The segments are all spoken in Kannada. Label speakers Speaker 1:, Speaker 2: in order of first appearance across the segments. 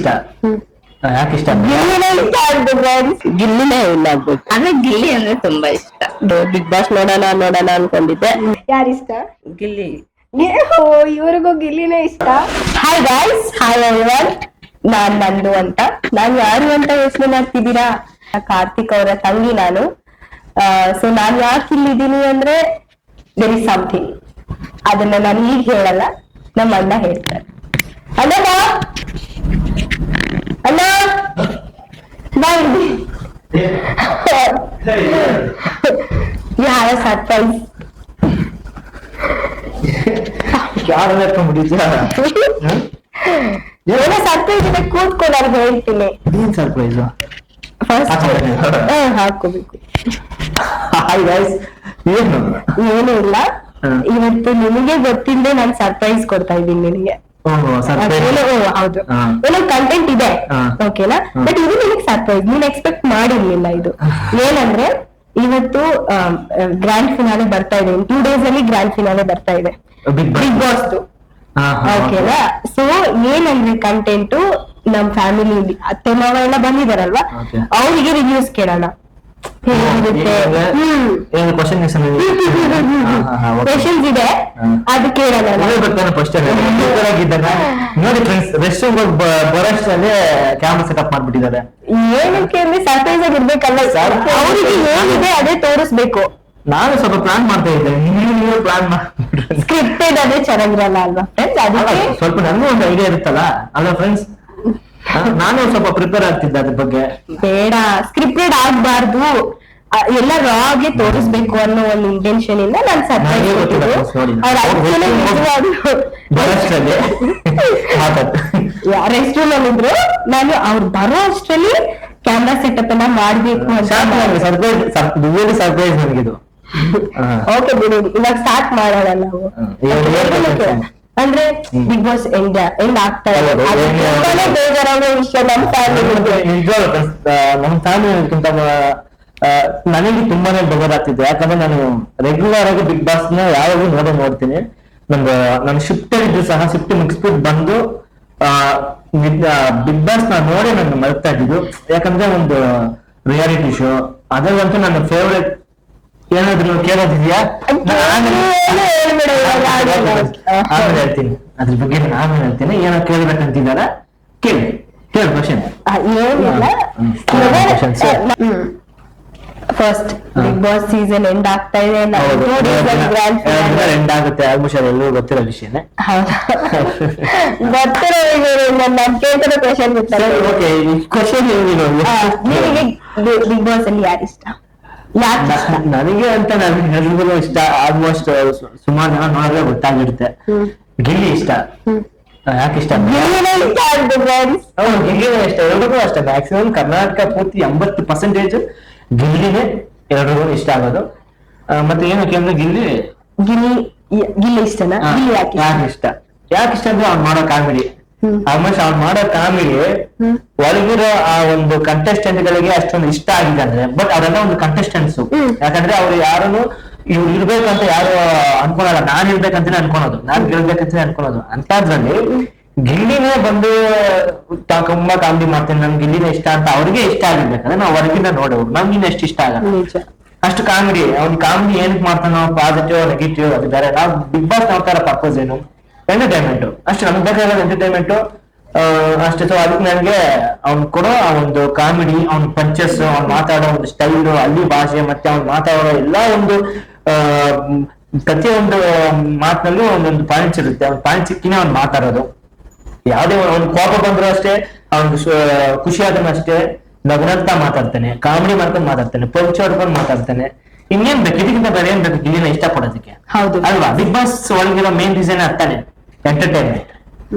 Speaker 1: ಇಷ್ಟ. ಯಾಕೆ ಇಷ್ಟ?
Speaker 2: ಗಿಲ್ಲಿನೇ ಇಷ್ಟ ಆಗುತ್ತೆ ಫ್ರೆಂಡ್ಸ್. ಗಿಲ್ಲಿನೇ ಇಲ್ಲ ಆಗ್ಬೇಕು.
Speaker 3: ಆದ್ರೆ ಗಿಲ್ಲಿ ಅಂದ್ರೆ ತುಂಬಾ ಇಷ್ಟ.
Speaker 2: ಬಿಗ್ ಬಾಸ್ ನೋಡೋಣ ಅನ್ಕೊಂಡಿದ್ದೆ.
Speaker 4: ಯಾರಿಷ್ಟ?
Speaker 3: ಗಿಲ್ಲಿ.
Speaker 4: ಇವ್ರಿಗೂ ಗಿಲ್ಲಿನೇ ಇಷ್ಟ.
Speaker 2: Hi guys, hi everyone. ನಾನ್ ನಂದು ಅಂತ. ನಾನ್ ಯಾರು ಅಂತ ಯೋಚನೆ ಮಾಡ್ತಿದ್ದೀರಾ? ಕಾರ್ತಿಕ್ ಅವರ ತಂಗಿ ನಾನು. ಸೊ ನಾನ್ ಯಾಕೆ ಇಲ್ಲಿದ್ದೀನಿ ಅಂದ್ರೆ ದೇರ್ ಇಸ್ ಸಮಥಿಂಗ್. ಅದನ್ನ ನಾನು ಈಗ ಹೇಳಲ್ಲ, ನಮ್ಮ ಅಣ್ಣ ಹೇಳ್ತಾರೆ. ಅಣ್ಣ ಅಣ್ಣ ಬಾ ಇಲ್ಲಿ. ಯಾರ ಸರ್ಪ್ರೈಸ್ ಏನೋ ಸರ್ಪ್ರೈಸ್ ಇದೆ, ಕೂತ್ಕೊಳ್ಳೋರು ಹೇಳ್ತೀನಿ.
Speaker 1: ಏನ್ ಸರ್ಪ್ರೈಸ್?
Speaker 2: ಫಸ್ಟ್ ಹಾಕೋಬೇಕು.
Speaker 1: ಹಾಯ್ ಗೈಸ್,
Speaker 2: ಏನು ಇಲ್ಲ, ಇವತ್ತು ನಿಮಗೆ ಗೊತ್ತಿಲ್ಲದೆ ನಾನು ಸರ್ಪ್ರೈಸ್ ಕೊಡ್ತಾ ಇದ್ದೀನಿ ನಿನಗೆ. ಹೌದು, ಏನೋ ಕಂಟೆಂಟ್ ಇದೆ, ಓಕೆನಾ? ಬಟ್ ಇದು ನಿನಗೆ ಸರ್ಪ್ರೈಸ್, ನೀನ್ ಎಕ್ಸ್ಪೆಕ್ಟ್ ಮಾಡಿರ್ಲಿಲ್ಲ. ಇದು ಏನಂದ್ರೆ ಇವತ್ತು ಗ್ರ್ಯಾಂಡ್ ಫಿನಾಲೆ ಬರ್ತಾ ಇದೆ. 2 days ಅಲ್ಲಿ ಗ್ರ್ಯಾಂಡ್ ಫಿನಾಲೆ ಬರ್ತಾ ಇದೆ ಬಿಗ್ ಬಾಸ್. ಓಕೆನಾ? ಸೊ ಏನಂದ್ರೆ ಕಂಟೆಂಟ್ ನಮ್ ಫ್ಯಾಮಿಲಿ ಅತ್ತೆ ಮಾವ ಎಲ್ಲ ಬಂದಿದಾರಲ್ವಾ, ಅವ್ರಿಗೆ ರಿವ್ಯೂಸ್ ಕೇಳೋಣ.
Speaker 1: ಕ್ವಶನ್ಸ್
Speaker 2: ಇದೆ, ಅದು ಕೇಳೋಣ.
Speaker 1: ನೋಡಿ ಫ್ರೆಂಡ್ಸ್, ರೆಸ್ಟ್ ರೂಮ್ ಬರೋಷ್ಟರಲ್ಲಿ ಕ್ಯಾಮ್ರಾ ಸೆಟಪ್ ಮಾಡ್ಬಿಟ್ಟಿದ್ದಾರೆ.
Speaker 2: ಏನಕ್ಕೆ ಅಂದ್ರೆ ಸರ್ಪ್ರೈಸ್ ಆಗಿ ಇರ್ಬೇಕಲ್ಲ, ಅವ್ರಿಗೆ ಏನಿದೆ ಅದೇ ತೋರಿಸ್ಬೇಕು.
Speaker 1: ನಾನು ಸ್ವಲ್ಪ ಪ್ಲಾನ್ ಮಾಡ್ತಾ ಇದ್ದೆ, ನೀವು ಪ್ಲಾನ್ ಮಾಡ್ಬಿಟ್ರೆ
Speaker 2: ಸ್ಕ್ರಿಪ್ಟೆಡ್ ಅದೇ ಚೆನ್ನಾಗಿರಲ್ಲ ಅಲ್ವಾ ಫ್ರೆಂಡ್ಸ್? ಅದಕ್ಕೆ
Speaker 1: ಸ್ವಲ್ಪ ನನಗೂ ಒಂದು ಐಡಿಯಾ ಇರುತ್ತಲ್ಲ ಅಲ್ವಾ ಫ್ರೆಂಡ್ಸ್? ನಾನು ಸ್ವಲ್ಪ ಪ್ರಿಪೇರ್ ಆಗ್ತಿದ್ದೆ ಅದ್ರ ಬಗ್ಗೆ.
Speaker 2: ಬೇಡ, ಸ್ಕ್ರಿಪ್ಟೆಡ್ ಆಗ್ಬಾರ್ದು, ಎಲ್ಲ ರಾ ಆಗಿ ತೋರಿಸ್ಬೇಕು ಅನ್ನೋ ಒಂದು ಇಂಟೆನ್ಷನ್ ಇಂದ ನಾನು ಸರ್ಪ್ರೈಸ್ ಕೊಟ್ಟಿದ್ದು. ರೆಸ್ಟ್ ರೂಮ್ ಅಲ್ಲಿ ಇದ್ರು, ನಾನು ಅವ್ರು ಬರೋ ಅಷ್ಟರಲ್ಲಿ ಕ್ಯಾಮ್ರಾ ಸೆಟಪ್ ಎಲ್ಲ ಮಾಡ್ಬೇಕು ಅಂತ.
Speaker 1: ಸರ್ಪ್ರೈಸ್ ನನಗಿದು.
Speaker 2: ಓಕೆ ಬಿಡಿ, ಇವಾಗ ಸ್ಟಾರ್ಟ್ ಮಾಡೋಣ ನಾವು. ಅಂದ್ರೆ ಬಿಗ್ ಬಾಸ್ ಎಂಡ್ ಆಗ್ತಾ ಇದೆ, ಬೇಜಾರಾಗೋ ವಿಷಯ ನಮ್ಮ
Speaker 1: ಫ್ಯಾಮಿಲಿಗಿಂತ ನನಗೆ ತುಂಬಾನೇ ಬೇಜಾರಾಗ್ತಿದೆ. ಯಾಕಂದ್ರೆ ನಾನು ರೆಗ್ಯುಲರ್ ಆಗಿ ಬಿಗ್ ಬಾಸ್ ನ ಯಾವಾಗೂ ನೋಡ್ತೀನಿ. ನನ್ನ ಶಿಫ್ಟ್ ಇದ್ದು ಸಹ ಶಿಫ್ಟ್ ಮುಗಿಸ್ಬಿಟ್ಟು ಬಂದು ಬಿಗ್ ಬಾಸ್ ನ ನೋಡಿ ನಾನು ಮರ್ತಾ ಇದ್ದಿದ್ದು. ಯಾಕಂದ್ರೆ ಒಂದು ರಿಯಾಲಿಟಿ ಶೋ, ಅದರಲ್ಲಂತೂ ನನ್ನ ಫೇವ್ರೆಟ್. ಏನಾದ್ರು ಕೇಳೋದಿದ್ಯಾ? ಆಮೇಲೆ ಹೇಳ್ತೀನಿ, ಅದ್ರ ಬಗ್ಗೆ ಆಮೇಲೆ ಹೇಳ್ತೀನಿ. ಏನೋ ಕೇಳ್ಬೇಕಂತಿದಾರ, ಕೇಳಿ question.
Speaker 2: First Bigg Boss season end ಆಗ್ತಾ ಇದೆ,
Speaker 1: ಎಂಡ್ ಆಗುತ್ತೆ ಆಲ್ಮೋಸ್ಟ್. ಎಲ್ಲರೂ ಗೊತ್ತಿರೋ ವಿಷಯನೇ.
Speaker 2: ಗೊತ್ತಿರೋ ನಾನು ಕೇಳ್ತಿರೋ ಕ್ವಶನ್ ಗೊತ್ತಲ್ಲ.
Speaker 1: ಓಕೆ, ಕ್ವಶನ್
Speaker 2: ನಿಮಗೆ ಬಿಗ್ ಬಾಸ್ ಅಲ್ಲಿ ಯಾರು ಇಷ್ಟ?
Speaker 1: ನನಗೆ ಅಂತ ನಾನು ಎಲ್ರಿಗೂ ಇಷ್ಟ. ಆಲ್ಮೋಸ್ಟ್ ಸುಮಾರು ಜನ ನೋಡಿದ್ರೆ ಗೊತ್ತಾಗಿರುತ್ತೆ. ಗಿಲ್ಲಿ ಇಷ್ಟ. ಯಾಕೆ ಇಷ್ಟ?
Speaker 2: ಗಿಲ್ಲಿನೇ
Speaker 1: ಇಷ್ಟ, ಎಲ್ರಿಗೂ ಅಷ್ಟೇ. ಮ್ಯಾಕ್ಸಿಮಮ್ ಕರ್ನಾಟಕ ಪೂರ್ತಿ 80% ಗಿಲ್ಲಿನೇ ಎಲ್ರಿಗೂ ಇಷ್ಟ ಆಗೋದು. ಮತ್ತೆ ಏನಕ್ಕೆ ಅಂದ್ರೆ ಗಿಲ್ಲಿ
Speaker 2: ಇಷ್ಟನಾ?
Speaker 1: ಯಾಕೆ ಇಷ್ಟ ಅಂದ್ರೆ ಅವ್ನು ಮಾಡೋ ಕಾಮಿಡಿ. ಆಲ್ಮೋಸ್ಟ್ ಅವ್ನು ಮಾಡೋ ಕಾಮಿಡಿ ಒಳಗಿರೋ ಆ ಒಂದು ಕಂಟೆಸ್ಟೆಂಟ್ ಗಳಿಗೆ ಅಷ್ಟೊಂದು ಇಷ್ಟ ಆಗಿದೆ ಅಂದ್ರೆ. ಬಟ್ ಅವರೆಲ್ಲ ಒಂದು ಕಂಟೆಸ್ಟೆಂಟ್ಸ್, ಯಾಕಂದ್ರೆ ಅವ್ರು ಯಾರನ್ನು ಇವ್ರು ಇರ್ಬೇಕಂತ ಯಾರು ಅನ್ಕೊಳಲ್ಲ. ನಾನ್ ಇರ್ಬೇಕಂತಾನೆ ಅನ್ಕೊಳೋದು, ನಾನ್ ಗೆಲ್ಬೇಕಂತಾನೆ ಅನ್ಕೊಳೋದು. ಅಂತದ್ರಲ್ಲಿ ಗಿಲ್ಲಿನೇ ಬಂದು ತುಂಬಾ ಕಾಮಿಡಿ ಮಾಡ್ತೇನೆ, ನನ್ ಗಿಲ್ಲಿನೇ ಇಷ್ಟ ಅಂತ ಅವ್ರಿಗೆ ಇಷ್ಟ ಆಗಿರ್ಬೇಕಂದ್ರೆ ನಾವು ಹೊರಗಿಂದ ನೋಡೋರು, ನಮ್ಗಿನ್ನ ಎಷ್ಟು ಇಷ್ಟ ಆಗಲ್ಲ ಅಷ್ಟು ಕಾಮಿಡಿ. ಅವ್ನ್ ಕಾಮಿಡಿ ಏನಕ್ಕೆ ಮಾಡ್ತಾನೋ, ಪಾಸಿಟಿವ್ ನೆಗೆಟಿವ್ ಅದು ಬೇರೆ. ನಾವು ಬಿಗ್ ಬಾಸ್ ನೋಡ್ತಾರ ಪರ್ಪಸ್ ಏನು? ಎಂಟರ್ಟೈನ್ಮೆಂಟ್ ಅಷ್ಟೇ, ನಮ್ಗೆ ಬೇಕಾಗಿರೋದು ಎಂಟರ್ಟೈನ್ಮೆಂಟ್ ಅಷ್ಟೇ. ಸೊ ಅದಕ್ಕೆ ನನಗೆ ಅವ್ನು ಕೊಡೋ ಆ ಒಂದು ಕಾಮಿಡಿ, ಅವ್ನ ಪಂಚಸ್, ಅವ್ನು ಮಾತಾಡೋ ಒಂದು ಸ್ಟೈಲು, ಅಲ್ಲಿ ಭಾಷೆ, ಮತ್ತೆ ಅವ್ನು ಮಾತಾಡೋ ಎಲ್ಲ ಒಂದು ಪ್ರತಿಯೊಂದು ಮಾತಿನಲ್ಲೂ ಒಂದೊಂದು ಪಾಯಿಂಟ್ಸ್ ಇರುತ್ತೆ. ಅವ್ನ ಪಾಯಿಂಟ್ ಸಿಕ್ಕಿನೇ ಅವ್ನು ಮಾತಾಡೋದು. ಯಾವ್ದೇ ಅವ್ನು ಕೋಪ ಬಂದ್ರು ಅಷ್ಟೇ, ಅವ್ನು ಖುಷಿ ಆದ್ರೂ ಅಷ್ಟೇ ನಗುನಗ್ತಾ ಮಾತಾಡ್ತಾನೆ, ಕಾಮಿಡಿ ಮಾಡ್ಕೊಂಡು ಮಾತಾಡ್ತಾನೆ, ಪಂಚ್ ಹೊಡ್ಕೊಂಡು ಮಾತಾಡ್ತಾನೆ. ಇನ್ನೇನ್ ಬೇಕು? ಇದಕ್ಕಿಂತ ಬೇರೆ ಏನ್ ಬೇಕು ಗಿಲ್ಲಿನ ಇಷ್ಟ ಪಡೋದಕ್ಕೆ?
Speaker 2: ಹೌದು
Speaker 1: ಅಲ್ವಾ? ಬಿಗ್ ಬಾಸ್ ಒಳಗಿರೋ ಮೇನ್ ರೀಸನ್ ಅರ್ಥನೇ ಎಂಟರ್ಟೈನ್ಮೆಂಟ್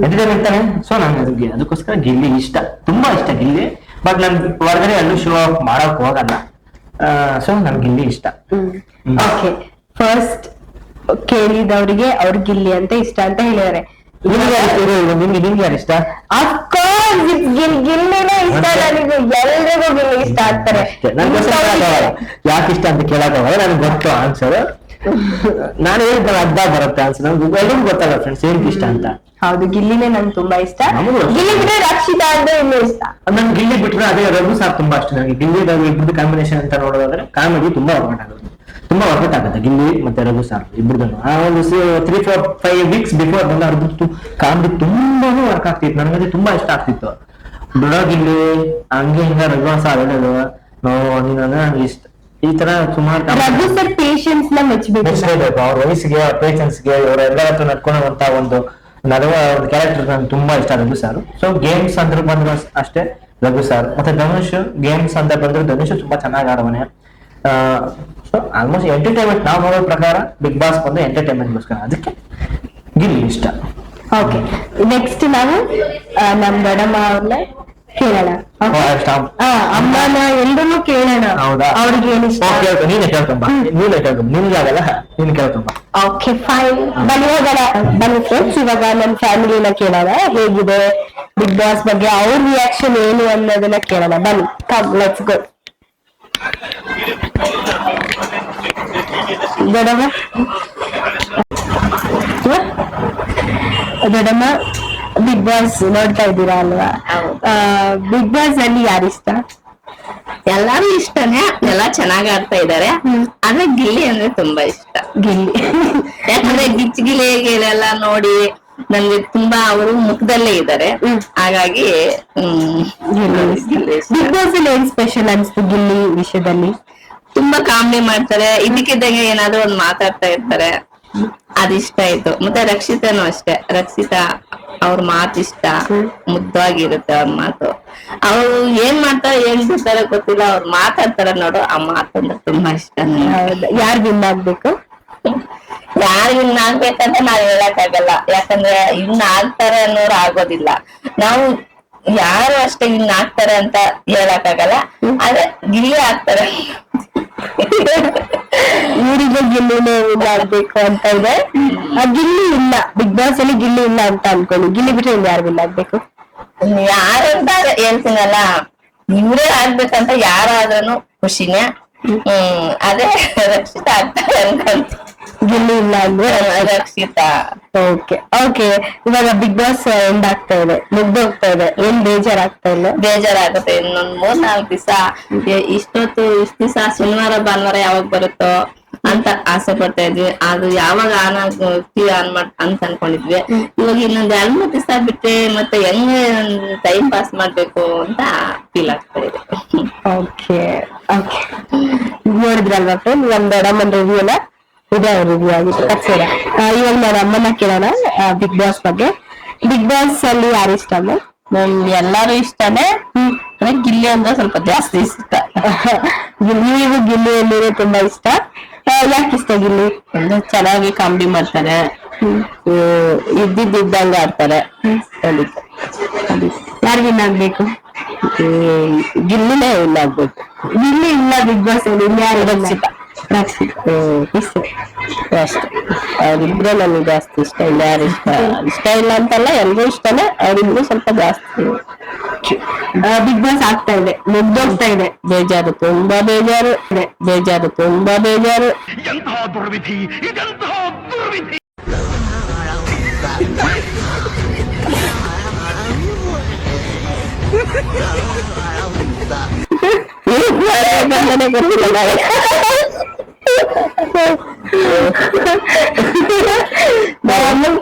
Speaker 1: ತಾನೆ. ಸೊ ನನಗೆ ಅದಕ್ಕೋಸ್ಕರ ಗಿಲ್ಲಿ ಇಷ್ಟ, ತುಂಬಾ ಇಷ್ಟ ಗಿಲ್ಲಿ. ಬಟ್ ನನ್ ಹೊರಗಡೆ ಎಲ್ಲೂ ಶೋ ಆಫ್ ಮಾಡಕ್ ಹೋಗಲ್ಲ. ಸೊ ನನ್ ಗಿಲ್ಲಿ ಇಷ್ಟ.
Speaker 2: ಓಕೆ, ಫಸ್ಟ್ ಕೇಳಿದವರಿಗೆ ಅವ್ರ ಗಿಲ್ಲಿ ಅಂತ ಇಷ್ಟ ಅಂತ ಹೇಳಿದಾರೆ.
Speaker 1: ನಿಮ್ಗೆ ಯಾರು ಇಷ್ಟ?
Speaker 2: ಅಫ್ಕೋರ್ಸ್ ಗಿಲ್ಲಿನೇ ಇಷ್ಟ ನನಗೂ, ಎಲ್ರಿಗೂ ಗಿಲ್ಲಿ ಇಷ್ಟ ಆಗ್ತಾರೆ.
Speaker 1: ಯಾಕೆ ಇಷ್ಟ ಅಂತ ಕೇಳಕ್ಕಾಗಲ್ಲ, ನನಗೆ ಗೊತ್ತು ಆನ್ಸರ್. ನಾನು ಹೇಳಿದ್ದೆ ಅರ್ಧ ಬರುತ್ತೆ ಆನ್ಸರ್, ನಮ್ಗೆ ಎಲ್ಲರಿಗೂ ಗೊತ್ತಾಗಲ್ಲ ಫ್ರೆಂಡ್ಸ್ ಏನಕ್ಕೆ ಇಷ್ಟ ಅಂತ.
Speaker 2: ಹೌದು, ಗಿಲ್ಲಿನೇ ನಂಗೆ ತುಂಬಾ ಇಷ್ಟ. ಗಿಲ್ಲಿ ಬಿಟ್ರೆ ರಕ್ಷಿತಾ ಅಂದ್ರೆ ಇನ್ನೂ ಇಷ್ಟ.
Speaker 1: ನನ್ಗೆ ಗಿಲ್ಲಿ ಬಿಟ್ರೆ ಅದೇ ರಘು ಸಾರ್ ತುಂಬಾ ಇಷ್ಟ ನನಗೆ. ಗಿಲ್ಲಿ ರಘು ಇಬ್ಬರದ್ದು ಕಾಂಬಿನೇಷನ್ ಅಂತ ನೋಡೋದಾದ್ರೆ ಕಾಮಿಡಿ ತುಂಬಾ ವರ್ಕೌಟ್ ಆಗುತ್ತೆ ಗಿಲ್ಲಿ ಮತ್ತೆ ರಘು ಸಾರ್ ಇಬ್ಬರದ್ದು. ಆ ಒಂದು 3-4-5 weeks ಬಿಫೋರ್ ಬಂದ ಅವ್ರದ್ದು ಕಾಮಿಡಿ ತುಂಬಾನು ವರ್ಕ್ ಆಗ್ತಿತ್ತು. ನನಗದೇ ತುಂಬಾ ಇಷ್ಟ ಆಗ್ತಿತ್ತು. ಗಿಲ್ಲಿ ಹಂಗೆ ಹಿಂಗ ರಘು ಸಾರ್ ಹೇಳೋದು ನನಗೆ ಇಷ್ಟ. ಈ ತರ ಸುಮಾರು
Speaker 2: ರಘು ಸರ್ ಪೇಷನ್ಸ್ ನ ಮೆಚ್ಚಬೇಕು.
Speaker 1: ಅವ್ರ ವಯಸ್ಸಿಗೆ ಪೇಷನ್ಸ್ಗೆ ಇವರ ಎಲ್ಲರ ಹತ್ರ ನಡ್ಕೊಳ್ಳುವಂತ ಒಂದು ನಡುವ ಒಂದು ಕ್ಯಾರೆಕ್ಟರ್ ನನ್ಗೆ ತುಂಬಾ ಇಷ್ಟ ರಘು ಸಾರ್. ಸೊ ಗೇಮ್ಸ್ ಅಂದ್ರೆ ಬಂದ್ರು ಅಷ್ಟೇ ರಘು ಸಾರ್. ಮತ್ತೆ ಧನುಷ್ ಗೇಮ್ಸ್ ಅಂತ ಬಂದ್ರೆ ಧನುಷ್ ತುಂಬಾ ಚೆನ್ನಾಗಿ ಆಡವನೆ. ಸೊ ಆಲ್ಮೋಸ್ಟ್ ಎಂಟರ್ಟೈನ್ಮೆಂಟ್ ನಾವು ನೋಡೋ ಪ್ರಕಾರ ಬಿಗ್ ಬಾಸ್ ಬಂದು ಎಂಟರ್ಟೈನ್ಮೆಂಟ್ಗೋಸ್ಕರ, ಅದಕ್ಕೆ ಗಿಲ್ಲಿ ಇಷ್ಟ.
Speaker 2: ಓಕೆ, ನೆಕ್ಸ್ಟ್ ನಾವು ನಮ್ ದೊಡ್ಡಮ್ಮ ಅವ್ರನ್ನ ಕೇಳೋಣ. ಅಮ್ಮನ ಎಲ್ರೂ ಕೇಳೋಣ.
Speaker 1: ಹೌದಾ?
Speaker 2: ಅವ್ರಿಗೆ ಏನ್ ಇಷ್ಟ?
Speaker 1: ನೀನೇ ಕೇಳ್ಕೊಂಬ, ನಿಮ್ಗೆ ಆಗಲ್ಲ, ನೀನ್ ಕೇಳ್ಕೊಂಬ.
Speaker 2: ಓಕೆ ಫೈನ್, ಬನ್ನಿ ಹೋಗೋಣ. ಬನ್ನಿ ಫ್ರೆಂಡ್ಸ್, ಇವಾಗ ನನ್ನ ಫ್ಯಾಮಿಲಿನ ಕೇಳೋಣ ಹೇಗಿದೆ ಬಿಗ್ ಬಾಸ್ ಬಗ್ಗೆ, ಅವ್ರ ರಿಯಾಕ್ಷನ್ ಏನು ಅನ್ನೋದನ್ನ ಕೇಳೋಣ. ಬನ್ನಿ, ಕಮ್ ಲೆಟ್ಸ್ ಗೋ. ದೊಡ್ಡಮ್ಮ ದೊಡ್ಡಮ್ಮ ಬಿಗ್ ಬಾಸ್ ನೋಡ್ತಾ ಇದ್ದೀರಾ ಅಲ್ವಾ? ಬಿಗ್ ಬಾಸ್ ಅಲ್ಲಿ ಯಾರಿಷ್ಟ?
Speaker 3: ಎಲ್ಲಾರು ಇಷ್ಟನೇ, ಎಲ್ಲ ಚೆನ್ನಾಗ್ ಆಡ್ತಾ ಇದಾರೆ. ಆದ್ರೆ ಗಿಲ್ಲಿ ಅಂದ್ರೆ ತುಂಬಾ ಇಷ್ಟ.
Speaker 2: ಗಿಲ್ಲಿ
Speaker 3: ಯಾಕಂದ್ರೆ ಗಿಚ್ಗಿಲಿಗೆಲ್ಲ ನೋಡಿ ನನ್ಗೆ ತುಂಬಾ ಅವರು ಮುಖದಲ್ಲೇ ಇದ್ದಾರೆ. ಹಾಗಾಗಿ
Speaker 2: ಬಿಗ್ ಬಾಸ್ ಅಲ್ಲಿ ಏನ್ ಸ್ಪೆಷಲ್ ಅನ್ಸ್ತು ಗಿಲ್ಲಿ ವಿಷಯದಲ್ಲಿ?
Speaker 3: ತುಂಬಾ ಕಾಮಿಡಿ ಮಾಡ್ತಾರೆ, ಇದಕ್ಕಿದ್ದಂಗೆ ಏನಾದ್ರು ಒಂದ್ ಮಾತಾಡ್ತಾ ಇರ್ತಾರೆ, ಅದಿಷ್ಟ ಆಯ್ತು. ಮತ್ತೆ ರಕ್ಷಿತಾನು ಅಷ್ಟೇ, ರಕ್ಷಿತಾ ಅವ್ರ ಮಾತು ಇಷ್ಟ, ಮುದ್ದಾಗಿರುತ್ತೆ ಅವ್ರ ಮಾತು. ಅವ್ರು ಏನ್ ಮಾಡ್ತಾರೆ ಏನ್ ಬಿಡ್ತಾರೆ ಗೊತ್ತಿಲ್ಲ, ಅವ್ರು ಮಾತಾಡ್ತಾರೆ ನೋಡು, ಆ ಮಾತಂದ್ರೆ ತುಂಬಾ ಇಷ್ಟ.
Speaker 2: ಯಾರು ವಿನ್ ಆಗ್ಬೇಕು?
Speaker 3: ಯಾರು ಇನ್ ಆಗ್ಬೇಕಂತ ನಾವ್ ಹೇಳಕ್ ಆಗಲ್ಲ, ಯಾಕಂದ್ರೆ ಇನ್ ಆಗ್ತಾರೆ ಅನ್ನೋರು ಆಗೋದಿಲ್ಲ. ನಾವು ಯಾರು ಅಷ್ಟೇ ಇನ್ ಆಗ್ತಾರೆ ಅಂತ ಹೇಳಕ್ ಆಗಲ್ಲ, ಆದ್ರೆ ಗಿಲ್ಲಿ ಆಗ್ತಾರೆ.
Speaker 2: ಊರಿಗೆ ಗಿಲ್ಲಿನೇ ವಿನ್ ಆಗ್ಬೇಕು ಅಂತ ಇದೆ. ಗಿಲ್ಲಿ ಇಲ್ಲ ಬಿಗ್ ಬಾಸ್ ಅಲ್ಲಿ, ಗಿಲ್ಲಿ ಇಲ್ಲ ಅಂತ ಅನ್ಕೊಳ್ಳಿ. ಗಿಲ್ಲಿ ಬಿಟ್ರೆ ಇನ್ ಯಾರು ವಿನ್ ಆಗ್ಬೇಕು?
Speaker 3: ಯಾರಂತ ಹೇಳ್ತೀನಲ್ಲ, ಇವ್ರೇ ಆಗ್ಬೇಕಂತ ಯಾರಾದ್ರೂ ಖುಷಿನೇ. ಅದೇ ರಕ್ಷಿತಾ ಆಗ್ತಾರೆ ಅನ್ಕೊಂತ.
Speaker 2: ಗಿಲ್ಲಿ ಇಲ್ಲ ಅಂದ್ರೆ
Speaker 3: ರಕ್ಷಿತಾ.
Speaker 2: ಓಕೆ ಓಕೆ, ಇವಾಗ ಬಿಗ್ ಬಾಸ್ ಎಂಡ್ ಆಗ್ತಾ ಇದೆ, ಮುಗ್ದೋಗ್ತಾ ಇದೆ, ಏನ್ ಬೇಜಾರಾಗ್ತಾ ಇಲ್ಲ?
Speaker 3: ಬೇಜಾರಾಗುತ್ತೆ. ಇನ್ನೊಂದ್ 3-4 ದಿವಸ, ಇಷ್ಟ ದಿವಸ ಶನಿವಾರ ಭಾನುವಾರ ಯಾವಾಗ ಬರುತ್ತೋ ಅಂತ ಆಸೆ ಪಡ್ತಾ ಇದ್ವಿ. ಅದು ಯಾವಾಗ ಆನ್ ಅಂತ ಅನ್ಕೊಂಡಿದ್ವಿ. ಇವಾಗ ಇನ್ನೊಂದ್ 2-3 ದಿವಸ ಬಿಟ್ಟೆ ಮತ್ತೆ ಹೆಂಗೆ ಟೈಮ್ ಪಾಸ್ ಮಾಡ್ಬೇಕು ಅಂತ ಫೀಲ್ ಆಗ್ತಾ ಇದೆ.
Speaker 2: ಓಕೆ ಓಕೆ, ನೋಡಿದ್ರಲ್ವಾ ಫ್ರೆಂಡ್, ನಮ್ ದೊಡ್ಡಮ್ಮನ ರಿವ್ಯೂ ಅಲ್ಲ ಇದೆ, ರಿವ್ಯೂ ಆಗಿತ್ತು ಕಚ್ಚೇರ. ಇವಾಗ ನಾನು ಅಮ್ಮನ ಕೇಳೋಣ ಬಿಗ್ ಬಾಸ್ ಬಗ್ಗೆ. ಬಿಗ್ ಬಾಸ್ ಅಲ್ಲಿ ಯಾರು ಇಷ್ಟ ಅಮ್ಮ?
Speaker 3: ನಮ್ಗೆ ಎಲ್ಲಾರು ಇಷ್ಟನೇ, ಗಿಲ್ಲಿ ಅಂದ್ರೆ ಸ್ವಲ್ಪ ಜಾಸ್ತಿ ಇಷ್ಟ.
Speaker 2: ನೀವು ಗಿಲ್ಲಿ ಅಂದ್ರೆ ತುಂಬಾ ಇಷ್ಟ. ಯಾಕೆ ಇಷ್ಟ ಗಿಲ್ಲಿ?
Speaker 3: ಅಂದ್ರೆ ಚೆನ್ನಾಗಿ ಕಾಮಿಡಿ ಮಾಡ್ತಾರೆ, ಇದ್ದಂಗ ಆಡ್ತಾರೆ.
Speaker 2: ಯಾರು ವಿನ್ ಆಗ್ಬೇಕು?
Speaker 3: ಗಿಲ್ಲಿನೇ ವಿನ್ ಆಗ್ಬೇಕು.
Speaker 2: ಗಿಲ್ಲಿ ಇಲ್ಲ ಬಿಗ್ ಬಾಸ್ ಅಲ್ಲಿ, ಯಾರು?
Speaker 3: ರಕ್ಷಿತಾ.
Speaker 2: ಇಷ್ಟ
Speaker 3: ಅಷ್ಟೇ, ಅವ್ರಿಬ್ರೆ ನನಗೆ ಜಾಸ್ತಿ ಇಷ್ಟ. ಇಲ್ಲ ಯಾರು ಇಷ್ಟ ಇಲ್ಲ ಅಂತಲ್ಲ, ಎಲ್ರೂ ಇಷ್ಟನೇ, ಅವ್ರಿಬ್ರು ಸ್ವಲ್ಪ ಜಾಸ್ತಿ.
Speaker 2: ಬಿಗ್ ಬಾಸ್ ಆಗ್ತಾ ಇದೆ, ಮುಗ್ದೋಗ್ತಾ ಇದೆ,
Speaker 3: ಬೇಜಾರು, ತುಂಬಾ ಬೇಜಾರು ಇದೆ, ಬೇಜಾರು, ತುಂಬಾ ಬೇಜಾರು.
Speaker 5: ಎಂತಹ ದುರ್ವಿಧಿ ಇದೆಂತಹ ದುರ್ವಿಧಿ.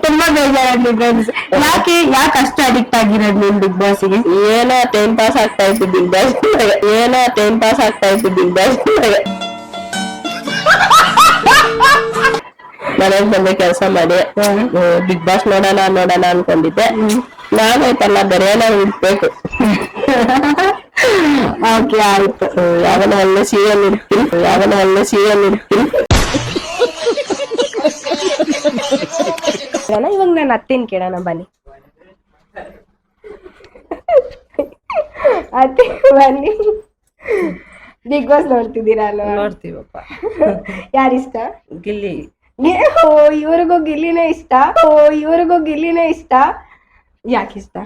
Speaker 2: ತುಂಬಾ ಬೇಜಾರಾಗ್ಲಿ. ಯಾಕೆ ಅಷ್ಟು ಅಡಿಕ್ಟ್ ಆಗಿರೋದು ನೀನ್ ಬಿಗ್ ಬಾಸ್ಗೆ?
Speaker 3: ಏನೋ ಟೈಮ್ ಪಾಸ್ ಆಗ್ತಾ ಇತ್ತು ಬಿಗ್ ಬಾಸ್, ಏನೋ ಟೈಮ್ ಪಾಸ್ ಆಗ್ತಾ ಇತ್ತು ಬಿಗ್ ಬಾಸ್. ಮನೆಗ್ ಬಂದೆ ಕೆಲಸ ಮಾಡಿ ಬಿಗ್ ಬಾಸ್ ನೋಡೋಣ ಅನ್ಕೊಂಡಿದ್ದೆ. ನಾನಾಯ್ತಲ್ಲ ಬರೆಯೋಣ ಹುಡ್ಬೇಕು.
Speaker 2: ಓಕೆ ಆಯ್ತು,
Speaker 3: ಯಾವನ ಒಳ್ಳೆ ಸೀರಿಯಲ್ ಇಡ್ತೀನಿ.
Speaker 2: ಇವಾಗ ನಾನು ಅತ್ತೇನ್ ಕೇಳೋಣ ಬನ್ನಿ. ಅತ್ತೆ ಬನ್ನಿ, ಬಿಗ್ ಬಾಸ್ ನೋಡ್ತಿದ್ದೀರಾ ಅಲ್ವಾ?
Speaker 6: ನೋಡ್ತೀವಪ್ಪ.
Speaker 2: ಯಾರಿಷ್ಟ?
Speaker 6: ಗಿಲ್ಲಿ.
Speaker 2: ಇವ್ರಿಗೂ ಗಿಲ್ಲಿನೇ ಇಷ್ಟ. ಯಾಕೆ ಇಷ್ಟ?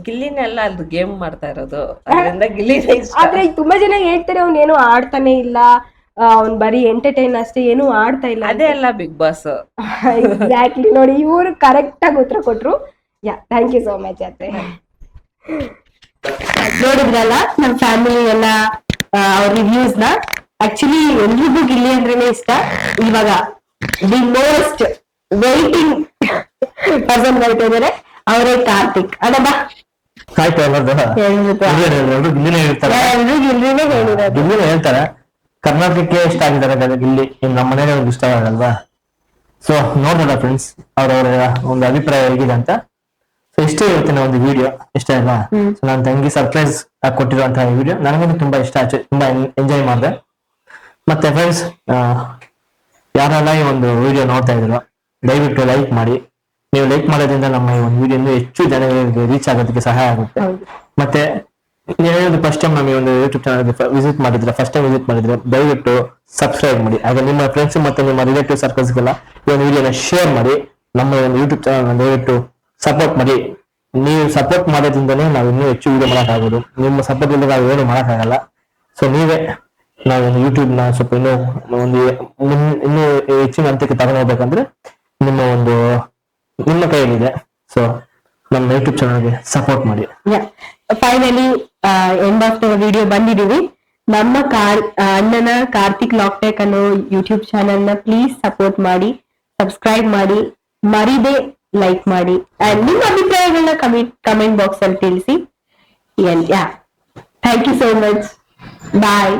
Speaker 6: ಗಿಲ್ಲಿನೆಲ್ಲ ಅದು ಗೇಮ್ ಮಾಡ್ತಾ ಇರೋದು, ಅದರಿಂದ ಗಿಲ್ಲಿನೇ ಇಷ್ಟ.
Speaker 2: ಆದ್ರೆ ತುಂಬಾ ಜನ ಹೇಳ್ತಾರೆ ಅವ್ನೇನು ಆಡ್ತಾನೆ ಇಲ್ಲ, ಅವ್ನ್ ಬರೀ ಎಂಟರ್ಟೈನ್ ಅಷ್ಟೇ, ಏನು ಆಡ್ತಾ ಇಲ್ಲ.
Speaker 6: ಅದೇ ಅಲ್ಲ ಬಿಗ್ ಬಾಸ್.
Speaker 2: ಎಕ್ಸಾಕ್ಟ್ಲಿ ನೋಡಿ, ಇವ್ರು ಕರೆಕ್ಟ್ ಆಗಿ ಉತ್ತರ ಕೊಟ್ರು. ಯಾ, ಥ್ಯಾಂಕ್ ಯು ಸೋ ಮಚ್ ಅತ್ತೆ. ನೋಡಿದ್ರಲ್ಲ ನಮ್ ಫ್ಯಾಮಿಲಿ ಎಲ್ಲ ಅವ್ರ ರಿವ್ಯೂಸ್ ನ. ಆಕ್ಚುಲಿ ಎಲ್ರಿಗೂ ಗಿಲ್ಲಿ ಅಂದ್ರೇನೆ ಇಷ್ಟ. ಇವಾಗ ದಿ ಮೋಸ್ಟ್ ವೈಟಿಂಗ್ ಪರ್ಸನ್ ಬರ್ತಾ ಇದಾರೆ, ಅವರೇ ಕಾರ್ತಿಕ್. ಅಡಬಾ
Speaker 1: ಆಯ್ತು ಎಲ್ಲರದು ಎಲ್ರು ಗಿಲ್ಲಿನೇ ಹೇಳ್ತಾರೆ,
Speaker 2: ಎಲ್ರು ಗಿಲ್ಲಿನೇ ಹೇಳಿರೋದು.
Speaker 1: ಗಿಲ್ಲಿನೇ ಹೇಳ್ತಾರೆ. ಕರ್ನಾಟಕಕ್ಕೆ ಇಷ್ಟ ಆಗಿದ್ದಾರೆ ಗಿಲ್ಲಿ, ನಮ್ಮ ಮನೇಲಿ ಒಂದು ಇಷ್ಟ ಆಗಲ್ವಾ. ಸೊ ನೋಡೋಣ ಫ್ರೆಂಡ್ಸ್ ಅವ್ರವ್ರ ಒಂದು ಅಭಿಪ್ರಾಯ ಹೇಗಿದೆ ಅಂತ. ಸೊ ಇಷ್ಟೇ ಇವತ್ತಿನ ಒಂದು ವಿಡಿಯೋ, ಇಷ್ಟ ಅಲ್ವಾ. ಸೊ ನನ್ನ ತಂಗಿ ಸರ್ಪ್ರೈಸ್ ಕೊಟ್ಟಿರುವಂತಹ ವಿಡಿಯೋ ನನಗೊಂದು ತುಂಬಾ ಇಷ್ಟ ಆಯ್ತು, ತುಂಬಾ ಎಂಜಾಯ್ ಮಾಡಿದೆ. ಮತ್ತೆ ಫ್ರೆಂಡ್ಸ್ ಯಾರೆಲ್ಲ ಈ ಒಂದು ವಿಡಿಯೋ ನೋಡ್ತಾ ಇದ್ರು ದಯವಿಟ್ಟು ಲೈಕ್ ಮಾಡಿ. ನೀವು ಲೈಕ್ ಮಾಡೋದ್ರಿಂದ ನಮ್ಮ ಈ ಒಂದು ವಿಡಿಯೋ ಹೆಚ್ಚು ಜನಗಳಿಗೆ ರೀಚ್ ಆಗೋದಕ್ಕೆ ಸಹಾಯ ಆಗುತ್ತೆ. ಮತ್ತೆ ನೀವು ಫಸ್ಟ್ ಟೈಮ್ ನಮ್ಮ ಈ ಒಂದು ಯೂಟ್ಯೂಬ್ ಚಾನಲ್ ವಿಸಿಟ್ ಮಾಡಿದ್ರೆ, ಫಸ್ಟ್ ಟೈಮ್ ವಿಸಿಟ್ ಮಾಡಿದ್ರೆ ದಯವಿಟ್ಟು ಸಬ್ಸ್ಕ್ರೈಬ್ ಮಾಡಿ. ಹಾಗೆ ನಿಮ್ಮ ಫ್ರೆಂಡ್ಸ್ ಮತ್ತೆ ನಿಮ್ಮ ರಿಲೇಟಿವ್ ಸರ್ಕಲ್ಸ್ಗೆಲ್ಲ ಈ ಒಂದು ವಿಡಿಯೋನ ಶೇರ್ ಮಾಡಿ. ನಮ್ಮ ಒಂದು ಯೂಟ್ಯೂಬ್ ಚಾನಲ್ ದಯವಿಟ್ಟು ಸಪೋರ್ಟ್ ಮಾಡಿ. ನೀವು ಸಪೋರ್ಟ್ ಮಾಡೋದ್ರಿಂದನೇ ನಾವು ಇನ್ನೂ ಹೆಚ್ಚು ವಿಡಿಯೋ ಮಾಡೋಕ್ಕಾಗೋದು. ನಿಮ್ಮ ಸಪೋರ್ಟ್ ಇಲ್ಲದೆ ನಾವು ಏನು ಮಾಡೋಕ್ಕಾಗಲ್ಲ. ಸೊ ನೀವೇ ನಾವೊಂದು ಯೂಟ್ಯೂಬ್ ನ ಸ್ವಲ್ಪ ಇನ್ನೂ ಹೆಚ್ಚಿನ ಹಂತಕ್ಕೆ ತಗೊಂಡು ಹೋಗ್ಬೇಕಂದ್ರೆ ನಿಮ್ಮ ಕೈಯಲ್ಲಿದೆ. ಸೊ ನಮ್ಮ ಯೂಟ್ಯೂಬ್ ಚಾನಲ್ಗೆ ಸಪೋರ್ಟ್ ಮಾಡಿ.
Speaker 2: Finally end of the video ಬಂದಿದೀವಿ. ನಮ್ಮ ಅಣ್ಣನ ಕಾರ್ತಿಕ್ ಲಾಕ್ಟೆಕ್ ಅನ್ನೋ ಯೂಟ್ಯೂಬ್ ಚಾನಲ್ ನ ಪ್ಲೀಸ್ ಸಪೋರ್ಟ್ ಮಾಡಿ, ಸಬ್ಸ್ಕ್ರೈಬ್ ಮಾಡಿ, ಮರಿದೆ ಲೈಕ್ ಮಾಡಿ, ಅಂಡ್ ನಿಮ್ಮ ಅಭಿಪ್ರಾಯಗಳನ್ನ ಕಮೆಂಟ್ ಬಾಕ್ಸ್ ಅಲ್ಲಿ ತಿಳಿಸಿ. Thank you so much. Bye.